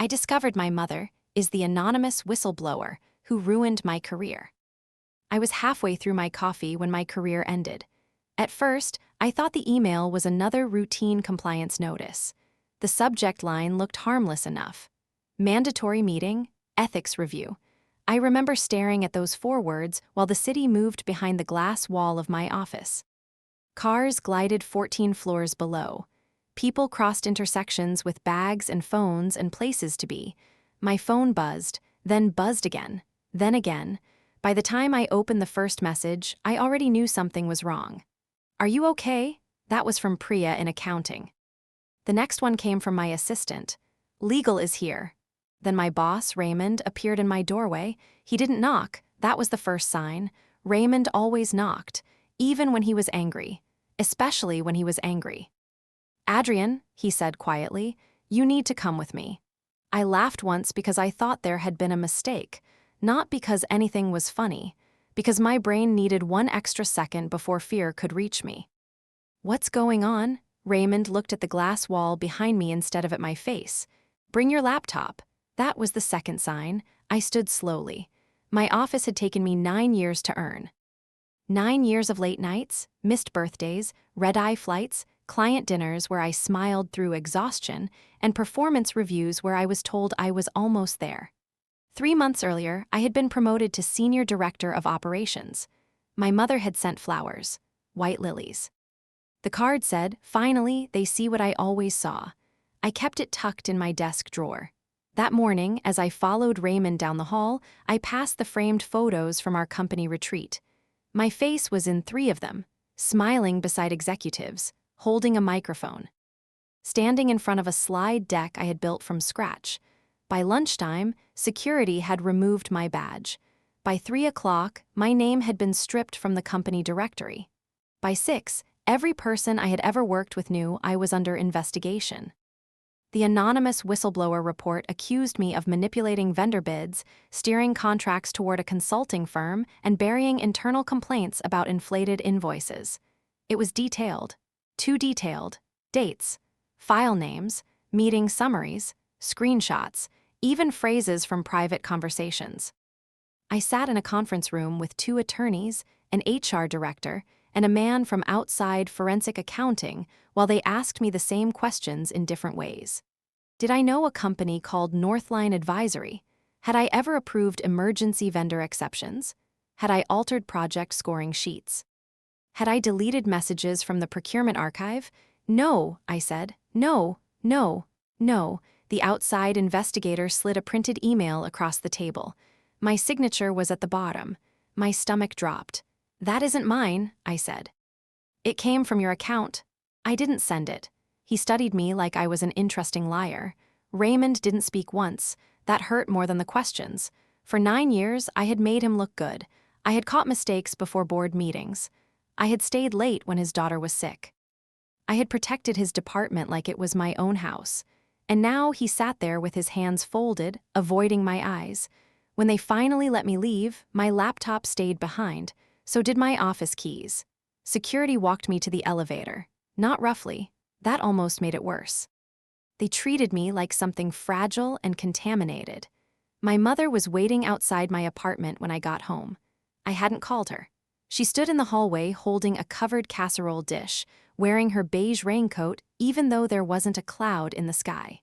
I discovered my mother is the anonymous whistleblower who ruined my career. I was halfway through my coffee when my career ended. At first, I thought the email was another routine compliance notice. The subject line looked harmless enough. Mandatory meeting, ethics review. I remember staring at those 4 words while the city moved behind the glass wall of my office. Cars glided 14 floors below. People crossed intersections with bags and phones and places to be. My phone buzzed, then buzzed again, then again. By the time I opened the first message, I already knew something was wrong. "Are you okay?" That was from Priya in accounting. The next one came from my assistant. "Legal is here." Then my boss, Raymond, appeared in my doorway. He didn't knock. That was the first sign. Raymond always knocked, even when he was angry, especially when he was angry. "Adrian," he said quietly, "you need to come with me." I laughed once because I thought there had been a mistake, not because anything was funny, because my brain needed 1 extra second before fear could reach me. "What's going on?" Raymond looked at the glass wall behind me instead of at my face. "Bring your laptop." That was the second sign. I stood slowly. My office had taken me 9 years to earn. 9 years of late nights, missed birthdays, red-eye flights, client dinners where I smiled through exhaustion, and performance reviews where I was told I was almost there. 3 months earlier, I had been promoted to Senior Director of Operations. My mother had sent flowers, white lilies. The card said, "Finally, they see what I always saw." I kept it tucked in my desk drawer. That morning, as I followed Raymond down the hall, I passed the framed photos from our company retreat. My face was in 3 of them, smiling beside executives, holding a microphone. Standing in front of a slide deck I had built from scratch. By lunchtime, security had removed my badge. By 3 o'clock, my name had been stripped from the company directory. By 6, every person I had ever worked with knew I was under investigation. The anonymous whistleblower report accused me of manipulating vendor bids, steering contracts toward a consulting firm, and burying internal complaints about inflated invoices. It was detailed. Too detailed. Dates, file names, meeting summaries, screenshots, even phrases from private conversations. I sat in a conference room with 2 attorneys, an HR director, and a man from outside forensic accounting while they asked me the same questions in different ways. Did I know a company called Northline Advisory? Had I ever approved emergency vendor exceptions? Had I altered project scoring sheets? Had I deleted messages from the procurement archive? "No," I said. "No, no, no." The outside investigator slid a printed email across the table. My signature was at the bottom. My stomach dropped. "That isn't mine," I said. "It came from your account." I didn't send it. He studied me like I was an interesting liar. Raymond didn't speak once. That hurt more than the questions. For 9 years, I had made him look good. I had caught mistakes before board meetings. I had stayed late when his daughter was sick. I had protected his department like it was my own house. And now he sat there with his hands folded, avoiding my eyes. When they finally let me leave, my laptop stayed behind. So did my office keys. Security walked me to the elevator. Not roughly. That almost made it worse. They treated me like something fragile and contaminated. My mother was waiting outside my apartment when I got home. I hadn't called her. She stood in the hallway holding a covered casserole dish, wearing her beige raincoat even though there wasn't a cloud in the sky.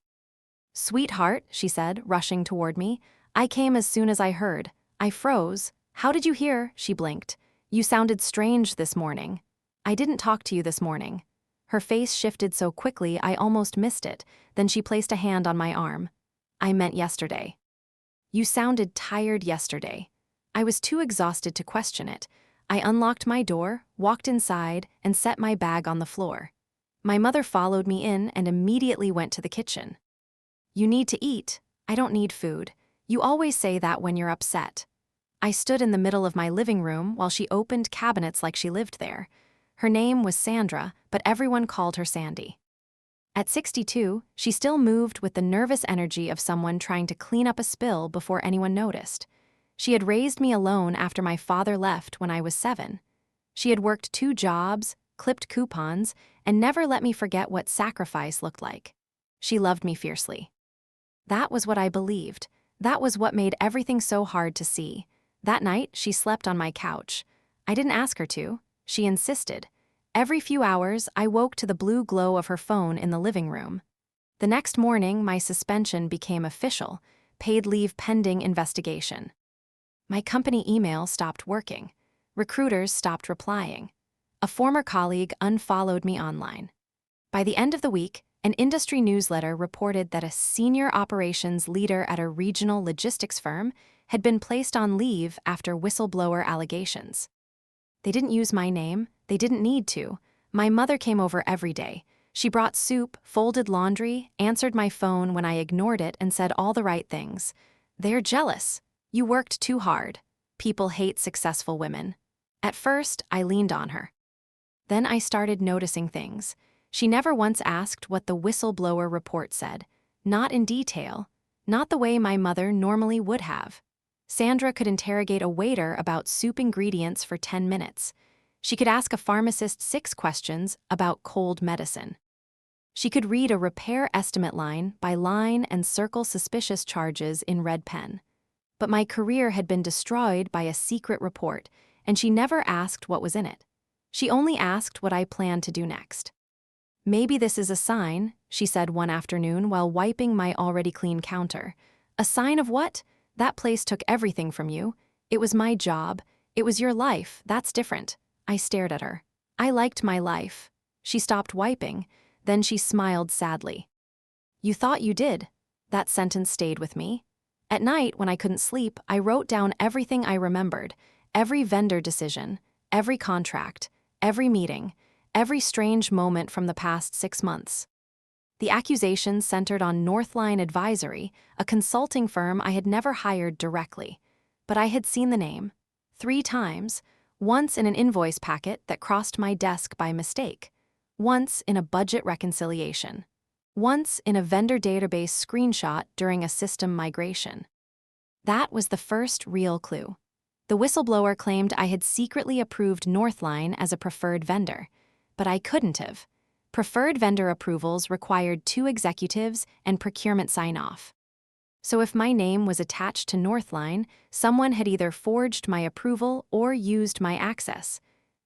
"Sweetheart," she said, rushing toward me. "I came as soon as I heard." I froze. "How did you hear?" She blinked. "You sounded strange this morning." "I didn't talk to you this morning." Her face shifted so quickly I almost missed it, then she placed a hand on my arm. "I meant yesterday." "You sounded tired yesterday." I was too exhausted to question it. I unlocked my door, walked inside, and set my bag on the floor. My mother followed me in and immediately went to the kitchen. "You need to eat." "I don't need food. You always say that when you're upset." I stood in the middle of my living room while she opened cabinets like she lived there. Her name was Sandra, but everyone called her Sandy. At 62, she still moved with the nervous energy of someone trying to clean up a spill before anyone noticed. She had raised me alone after my father left when I was 7. She had worked 2 jobs, clipped coupons, and never let me forget what sacrifice looked like. She loved me fiercely. That was what I believed. That was what made everything so hard to see. That night, she slept on my couch. I didn't ask her to. She insisted. Every few hours, I woke to the blue glow of her phone in the living room. The next morning, my suspension became official, paid leave pending investigation. My company email stopped working. Recruiters stopped replying. A former colleague unfollowed me online. By the end of the week, an industry newsletter reported that a senior operations leader at a regional logistics firm had been placed on leave after whistleblower allegations. They didn't use my name. They didn't need to. My mother came over every day. She brought soup, folded laundry, answered my phone when I ignored it, and said all the right things. They're jealous. You worked too hard. People hate successful women. At first, I leaned on her. Then I started noticing things. She never once asked what the whistleblower report said. Not in detail. Not the way my mother normally would have. Sandra could interrogate a waiter about soup ingredients for 10 minutes. She could ask a pharmacist 6 questions about cold medicine. She could read a repair estimate line by line and circle suspicious charges in red pen. But my career had been destroyed by a secret report, and she never asked what was in it. She only asked what I planned to do next. "Maybe this is a sign," she said one afternoon while wiping my already clean counter. "A sign of what? That place took everything from you. It was my job. It was your life. That's different." I stared at her. I liked my life. She stopped wiping. Then she smiled sadly. "You thought you did." That sentence stayed with me. At night, when I couldn't sleep, I wrote down everything I remembered, every vendor decision, every contract, every meeting, every strange moment from the past 6 months. The accusations centered on Northline Advisory, a consulting firm I had never hired directly. But I had seen the name 3 times, once in an invoice packet that crossed my desk by mistake, once in a budget reconciliation, once in a vendor database screenshot during a system migration. That was the first real clue. The whistleblower claimed I had secretly approved Northline as a preferred vendor, but I couldn't have. Preferred vendor approvals required 2 executives and procurement sign-off. So if my name was attached to Northline, someone had either forged my approval or used my access.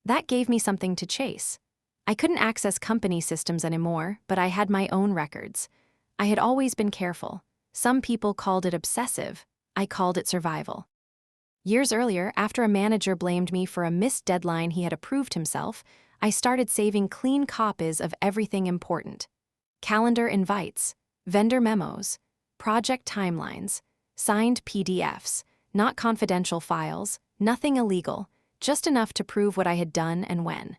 That gave me something to chase. I couldn't access company systems anymore, but I had my own records. I had always been careful. Some people called it obsessive. I called it survival. Years earlier, after a manager blamed me for a missed deadline he had approved himself, I started saving clean copies of everything important. Calendar invites, vendor memos, project timelines, signed PDFs, not confidential files, nothing illegal, just enough to prove what I had done and when.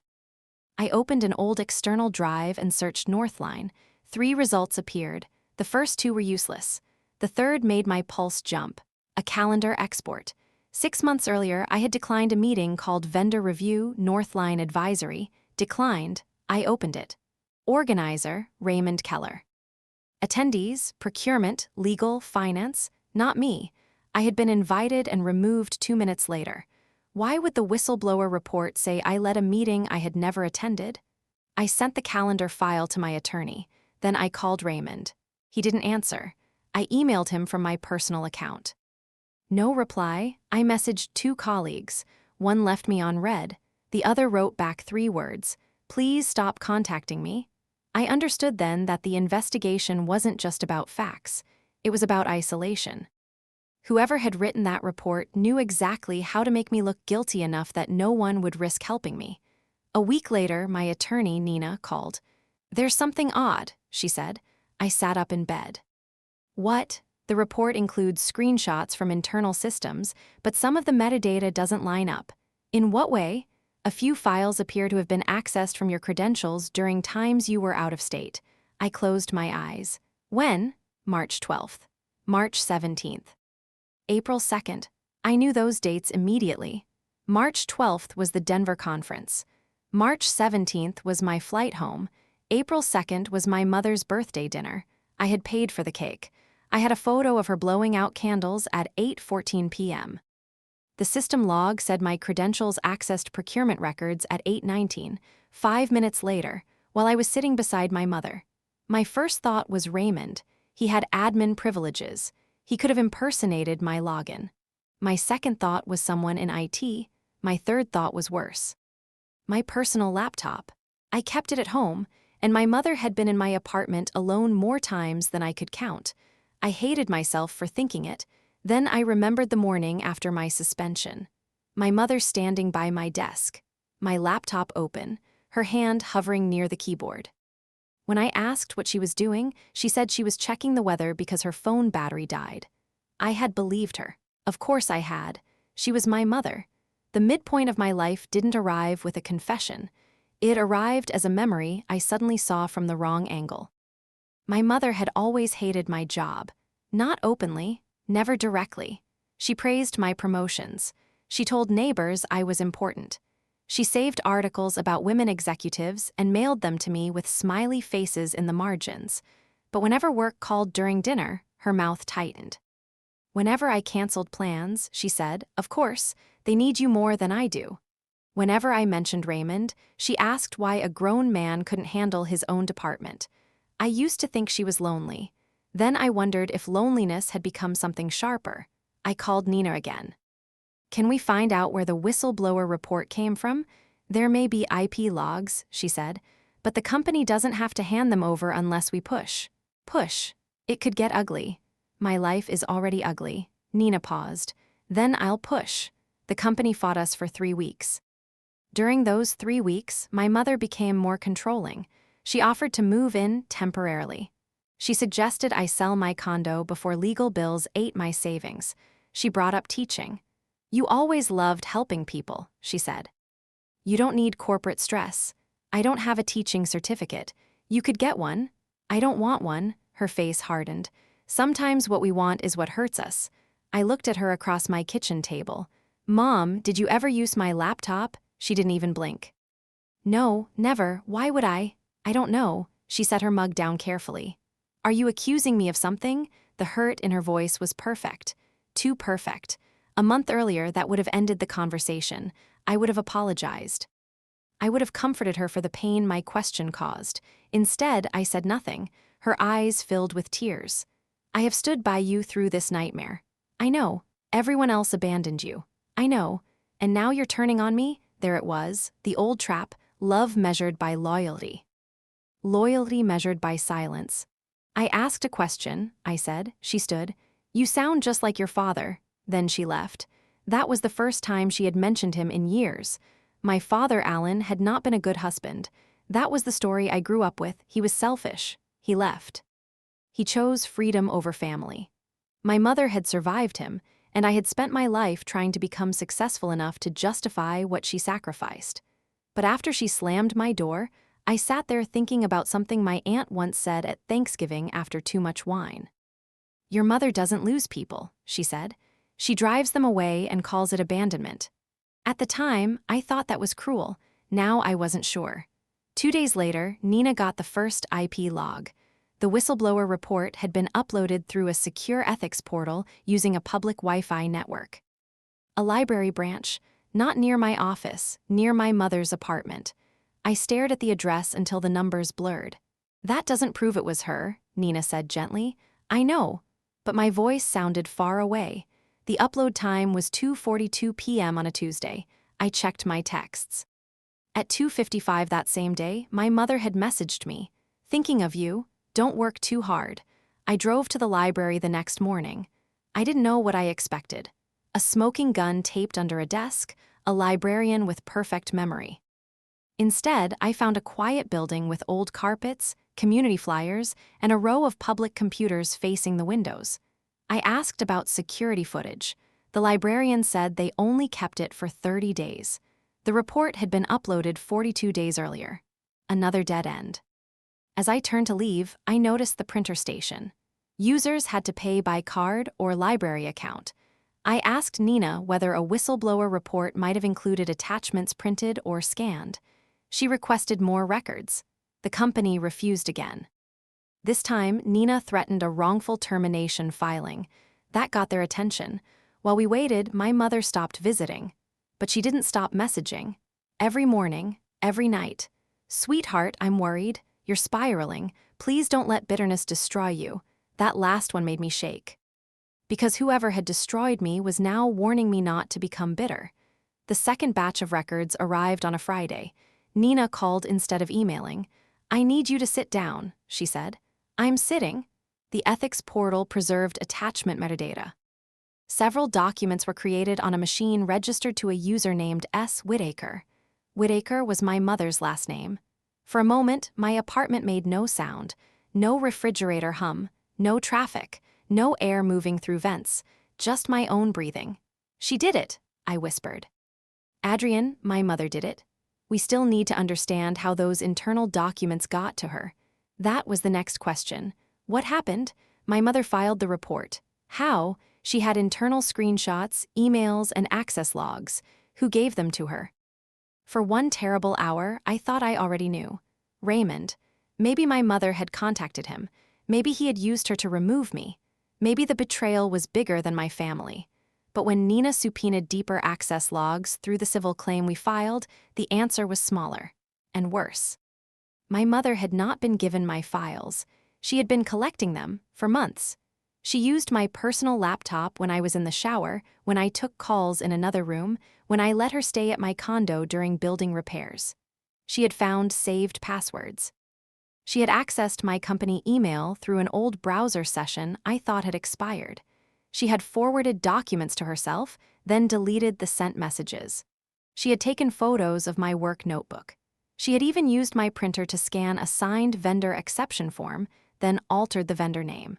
I opened an old external drive and searched Northline. 3 results appeared. The first 2 were useless. The third made my pulse jump. A calendar export. 6 months earlier, I had declined a meeting called Vendor Review Northline Advisory. Declined. I opened it. Organizer, Raymond Keller. Attendees, procurement, legal, finance, not me. I had been invited and removed 2 minutes later. Why would the whistleblower report say I led a meeting I had never attended? I sent the calendar file to my attorney. Then I called Raymond. He didn't answer. I emailed him from my personal account. No reply. I messaged 2 colleagues. One left me on read. The other wrote back 3 words. "Please stop contacting me." I understood then that the investigation wasn't just about facts. It was about isolation. Whoever had written that report knew exactly how to make me look guilty enough that no one would risk helping me. A week later, my attorney, Nina, called. "There's something odd," she said. I sat up in bed. "What?" The report includes screenshots from internal systems, but some of the metadata doesn't line up. "In what way?" "A few files appear to have been accessed from your credentials during times you were out of state." I closed my eyes. When? March 12th. March 17th. April 2nd. I knew those dates immediately. March 12th was the Denver conference. March 17th was my flight home. April 2nd was my mother's birthday dinner. I had paid for the cake. I had a photo of her blowing out candles at 8:14 p.m. The system log said my credentials accessed procurement records at 8:19, 5 minutes later, while I was sitting beside my mother. My first thought was Raymond. He had admin privileges. He could have impersonated my login. My second thought was someone in IT. My third thought was worse. My personal laptop. I kept it at home, and my mother had been in my apartment alone more times than I could count. I hated myself for thinking it. Then I remembered the morning after my suspension. My mother standing by my desk, my laptop open, her hand hovering near the keyboard. When I asked what she was doing, she said she was checking the weather because her phone battery died. I had believed her. Of course I had. She was my mother. The midpoint of my life didn't arrive with a confession. It arrived as a memory I suddenly saw from the wrong angle. My mother had always hated my job. Not openly, never directly. She praised my promotions. She told neighbors I was important. She saved articles about women executives and mailed them to me with smiley faces in the margins. But whenever work called during dinner, her mouth tightened. Whenever I canceled plans, she said, "Of course, they need you more than I do." Whenever I mentioned Raymond, she asked why a grown man couldn't handle his own department. I used to think she was lonely. Then I wondered if loneliness had become something sharper. I called Nina again. "Can we find out where the whistleblower report came from? There may be IP logs," she said, "but the company doesn't have to hand them over unless we push." Push. It could get ugly. My life is already ugly. Nina paused. "Then I'll push." The company fought us for 3 weeks. During those 3 weeks, my mother became more controlling. She offered to move in temporarily. She suggested I sell my condo before legal bills ate my savings. She brought up teaching. "You always loved helping people," she said. "You don't need corporate stress. I don't have a teaching certificate. You could get one." "I don't want one." Her face hardened. "Sometimes what we want is what hurts us." I looked at her across my kitchen table. "Mom, did you ever use my laptop?" She didn't even blink. "No, never. Why would I?" "I don't know." She set her mug down carefully. "Are you accusing me of something?" The hurt in her voice was perfect. Too perfect. A month earlier, that would have ended the conversation. I would have apologized. I would have comforted her for the pain my question caused. Instead, I said nothing. Her eyes filled with tears. "I have stood by you through this nightmare. I know. Everyone else abandoned you. I know. And now you're turning on me?" There it was, the old trap, love measured by loyalty. Loyalty measured by silence. "I asked a question," I said. She stood. "You sound just like your father." Then she left. That was the first time she had mentioned him in years. My father, Alan, had not been a good husband. That was the story I grew up with. He was selfish. He left. He chose freedom over family. My mother had survived him, and I had spent my life trying to become successful enough to justify what she sacrificed. But after she slammed my door, I sat there thinking about something my aunt once said at Thanksgiving after too much wine. "Your mother doesn't lose people," she said. "She drives them away and calls it abandonment." At the time, I thought that was cruel. Now I wasn't sure. 2 days later, Nina got the first IP log. The whistleblower report had been uploaded through a secure ethics portal using a public Wi-Fi network. A library branch, not near my office, near my mother's apartment. I stared at the address until the numbers blurred. "That doesn't prove it was her," Nina said gently. "I know." But my voice sounded far away. The upload time was 2:42 p.m. on a Tuesday. I checked my texts. At 2:55 that same day, my mother had messaged me. "Thinking of you. Don't work too hard." I drove to the library the next morning. I didn't know what I expected. A smoking gun taped under a desk, a librarian with perfect memory. Instead, I found a quiet building with old carpets, community flyers, and a row of public computers facing the windows. I asked about security footage. The librarian said they only kept it for 30 days. The report had been uploaded 42 days earlier. Another dead end. As I turned to leave, I noticed the printer station. Users had to pay by card or library account. I asked Nina whether a whistleblower report might have included attachments printed or scanned. She requested more records. The company refused again. This time, Nina threatened a wrongful termination filing. That got their attention. While we waited, my mother stopped visiting. But she didn't stop messaging. Every morning, every night. "Sweetheart, I'm worried. You're spiraling. Please don't let bitterness destroy you." That last one made me shake. Because whoever had destroyed me was now warning me not to become bitter. The second batch of records arrived on a Friday. Nina called instead of emailing. "I need you to sit down," she said. "I'm sitting." The ethics portal preserved attachment metadata. Several documents were created on a machine registered to a user named S. Whitaker. Whitaker was my mother's last name. For a moment, my apartment made no sound. No refrigerator hum, no traffic, no air moving through vents, just my own breathing. "She did it," I whispered. "Adrian, my mother did it. We still need to understand how those internal documents got to her." That was the next question. What happened? My mother filed the report. How? She had internal screenshots, emails, and access logs. Who gave them to her? For one terrible hour, I thought I already knew. Raymond. Maybe my mother had contacted him. Maybe he had used her to remove me. Maybe the betrayal was bigger than my family. But when Nina subpoenaed deeper access logs through the civil claim we filed, the answer was smaller and worse. My mother had not been given my files. She had been collecting them for months. She used my personal laptop when I was in the shower, when I took calls in another room, when I let her stay at my condo during building repairs. She had found saved passwords. She had accessed my company email through an old browser session I thought had expired. She had forwarded documents to herself, then deleted the sent messages. She had taken photos of my work notebook. She had even used my printer to scan a signed vendor exception form, then altered the vendor name.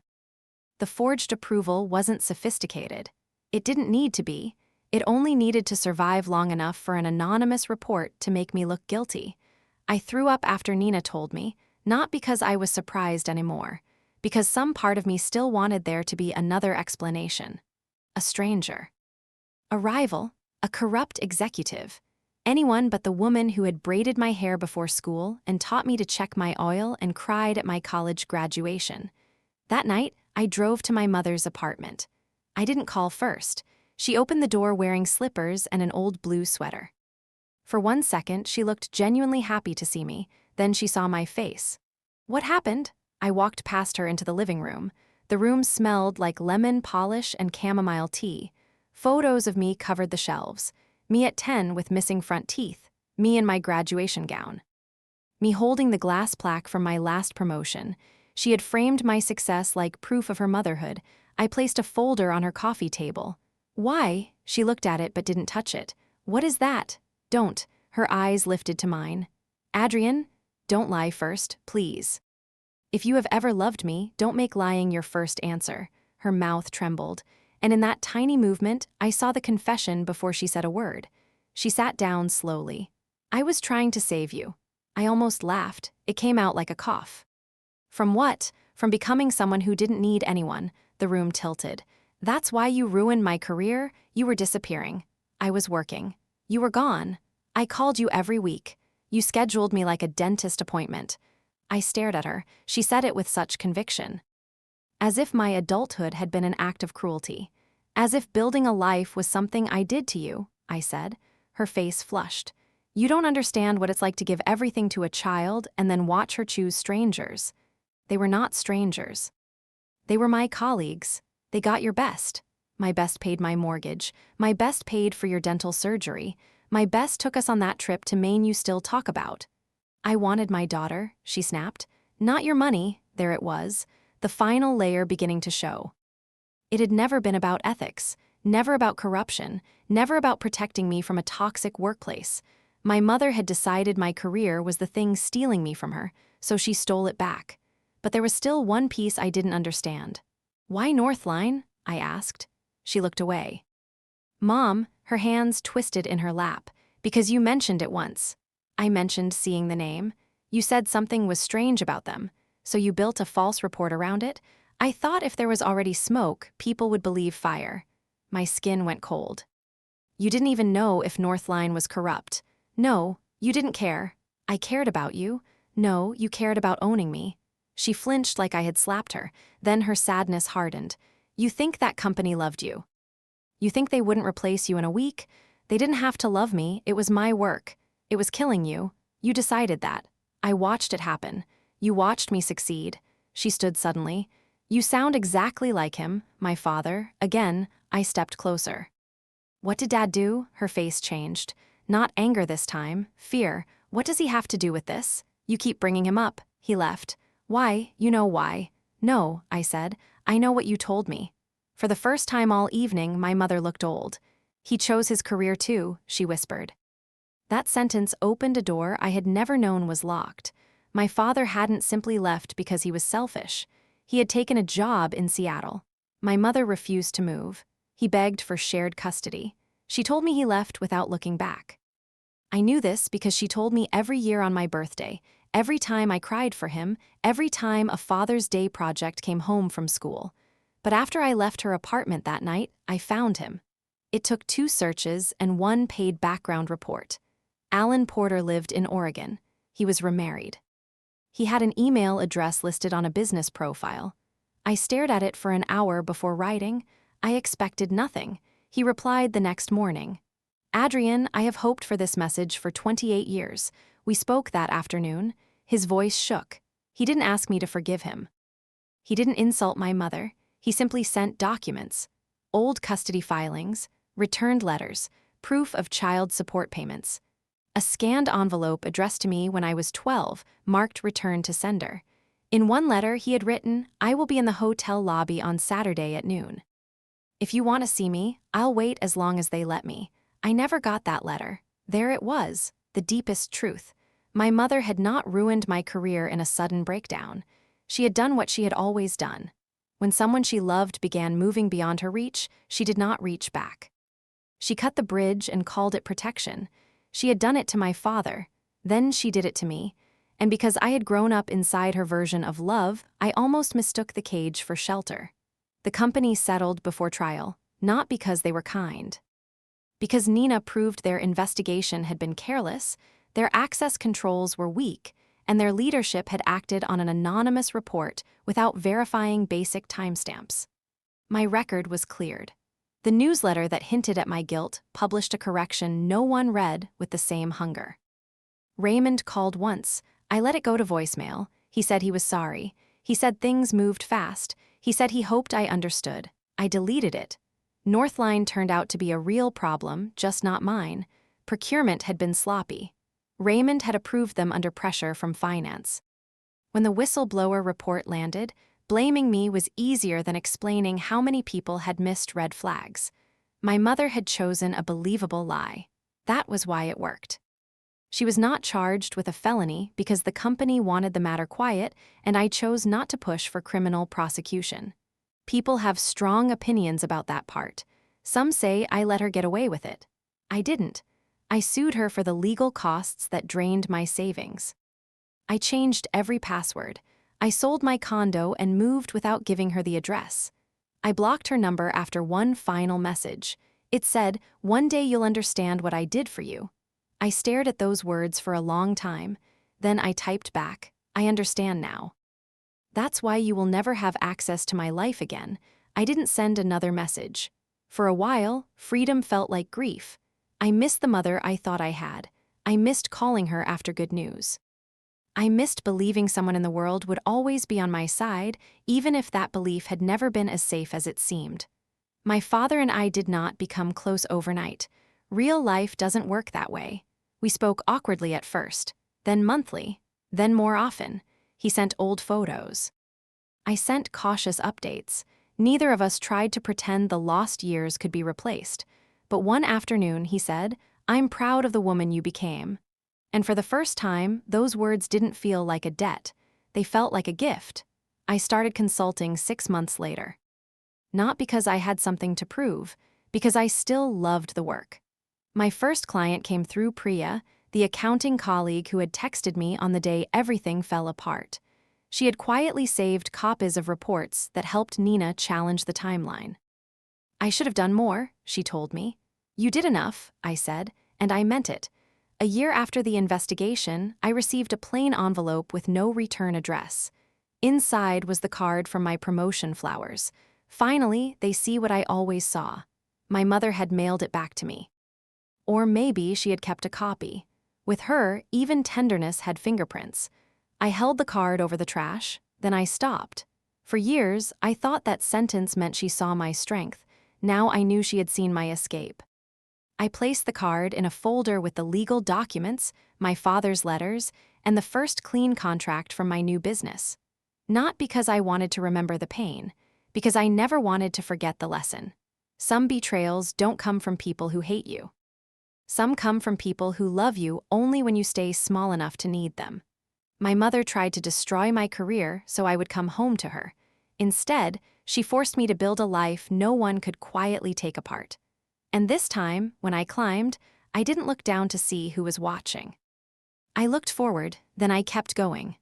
The forged approval wasn't sophisticated. It didn't need to be. It only needed to survive long enough for an anonymous report to make me look guilty. I threw up after Nina told me, not because I was surprised anymore, because some part of me still wanted there to be another explanation. A stranger. A rival, a corrupt executive. Anyone but the woman who had braided my hair before school and taught me to check my oil and cried at my college graduation. That night, I drove to my mother's apartment. I didn't call first. She opened the door wearing slippers and an old blue sweater. For 1 second, she looked genuinely happy to see me. Then she saw my face. "What happened?" I walked past her into the living room. The room smelled like lemon polish and chamomile tea. Photos of me covered the shelves. Me at 10 with missing front teeth. Me in my graduation gown. Me holding the glass plaque from my last promotion. She had framed my success like proof of her motherhood. I placed a folder on her coffee table. "Why?" She looked at it but didn't touch it. "What is that?" "Don't." Her eyes lifted to mine. "Adrian, don't lie first, please. If you have ever loved me, don't make lying your first answer." Her mouth trembled, and in that tiny movement, I saw the confession before she said a word. She sat down slowly. "I was trying to save you." I almost laughed. It came out like a cough. "From what?" "From becoming someone who didn't need anyone." The room tilted. "That's why you ruined my career? You were disappearing. I was working. You were gone. I called you every week. You scheduled me like a dentist appointment." I stared at her. She said it with such conviction. As if my adulthood had been an act of cruelty. "As if building a life was something I did to you," I said. Her face flushed. "You don't understand what it's like to give everything to a child and then watch her choose strangers." They were not strangers. They were my colleagues. They got your best. My best paid my mortgage. My best paid for your dental surgery. My best took us on that trip to Maine you still talk about. "I wanted my daughter," she snapped. "Not your money." There it was, the final layer beginning to show. It had never been about ethics, never about corruption, never about protecting me from a toxic workplace. My mother had decided my career was the thing stealing me from her, so she stole it back. But there was still one piece I didn't understand. "Why Northline?" I asked. She looked away. "Mom," her hands twisted in her lap, "because you mentioned it once." I mentioned seeing the name. "You said something was strange about them, so you built a false report around it." I thought if there was already smoke, people would believe fire. My skin went cold. "You didn't even know if Northline was corrupt." "No, you didn't care." "I cared about you." "No, you cared about owning me." She flinched like I had slapped her, then her sadness hardened. "You think that company loved you. You think they wouldn't replace you in a week? They didn't have to love me, it was my work. It was killing you. You decided that. I watched it happen. You watched me succeed." She stood suddenly. You sound exactly like him, my father. Again, I stepped closer. What did Dad do? Her face changed. Not anger this time, fear. What does he have to do with this? You keep bringing him up. He left. Why? You know why. No, I said. I know what you told me. For the first time all evening, my mother looked old. He chose his career too, she whispered. That sentence opened a door I had never known was locked. My father hadn't simply left because he was selfish. He had taken a job in Seattle. My mother refused to move. He begged for shared custody. She told me he left without looking back. I knew this because she told me every year on my birthday, every time I cried for him, every time a Father's Day project came home from school. But after I left her apartment that night, I found him. It took 2 searches and 1 paid background report. Alan Porter lived in Oregon. He was remarried. He had an email address listed on a business profile. I stared at it for an hour before writing. I expected nothing. He replied the next morning. Adrian, I have hoped for this message for 28 years. We spoke that afternoon. His voice shook. He didn't ask me to forgive him. He didn't insult my mother. He simply sent documents. Old custody filings, returned letters, proof of child support payments. A scanned envelope addressed to me when I was 12, marked Return to Sender. In one letter, he had written, I will be in the hotel lobby on Saturday at noon. If you want to see me, I'll wait as long as they let me. I never got that letter. There it was, the deepest truth. My mother had not ruined my career in a sudden breakdown. She had done what she had always done. When someone she loved began moving beyond her reach, she did not reach back. She cut the bridge and called it protection. She had done it to my father. Then she did it to me. And because I had grown up inside her version of love, I almost mistook the cage for shelter. The company settled before trial, not because they were kind. Because Nina proved their investigation had been careless, their access controls were weak, and their leadership had acted on an anonymous report without verifying basic timestamps. My record was cleared. The newsletter that hinted at my guilt published a correction no one read with the same hunger. Raymond called once. I let it go to voicemail. He said he was sorry. He said things moved fast. He said he hoped I understood. I deleted it. Northline turned out to be a real problem, just not mine. Procurement had been sloppy. Raymond had approved them under pressure from finance. When the whistleblower report landed, blaming me was easier than explaining how many people had missed red flags. My mother had chosen a believable lie. That was why it worked. She was not charged with a felony because the company wanted the matter quiet, and I chose not to push for criminal prosecution. People have strong opinions about that part. Some say I let her get away with it. I didn't. I sued her for the legal costs that drained my savings. I changed every password. I sold my condo and moved without giving her the address. I blocked her number after one final message. It said, "One day you'll understand what I did for you." I stared at those words for a long time. Then I typed back, "I understand now." That's why you will never have access to my life again. I didn't send another message. For a while, freedom felt like grief. I missed the mother I thought I had. I missed calling her after good news. I missed believing someone in the world would always be on my side, even if that belief had never been as safe as it seemed. My father and I did not become close overnight. Real life doesn't work that way. We spoke awkwardly at first, then monthly, then more often. He sent old photos. I sent cautious updates. Neither of us tried to pretend the lost years could be replaced. But one afternoon, he said, "I'm proud of the woman you became." And for the first time, those words didn't feel like a debt. They felt like a gift. I started consulting 6 months later. Not because I had something to prove, because I still loved the work. My first client came through Priya, the accounting colleague who had texted me on the day everything fell apart. She had quietly saved copies of reports that helped Nina challenge the timeline. "I should have done more," she told me. "You did enough," I said, and I meant it. A year after the investigation, I received a plain envelope with no return address. Inside was the card from my promotion flowers. Finally, they see what I always saw. My mother had mailed it back to me. Or maybe she had kept a copy. With her, even tenderness had fingerprints. I held the card over the trash, then I stopped. For years, I thought that sentence meant she saw my strength. Now I knew she had seen my escape. I placed the card in a folder with the legal documents, my father's letters, and the first clean contract from my new business. Not because I wanted to remember the pain, because I never wanted to forget the lesson. Some betrayals don't come from people who hate you. Some come from people who love you only when you stay small enough to need them. My mother tried to destroy my career so I would come home to her. Instead, she forced me to build a life no one could quietly take apart. And this time, when I climbed, I didn't look down to see who was watching. I looked forward, then I kept going.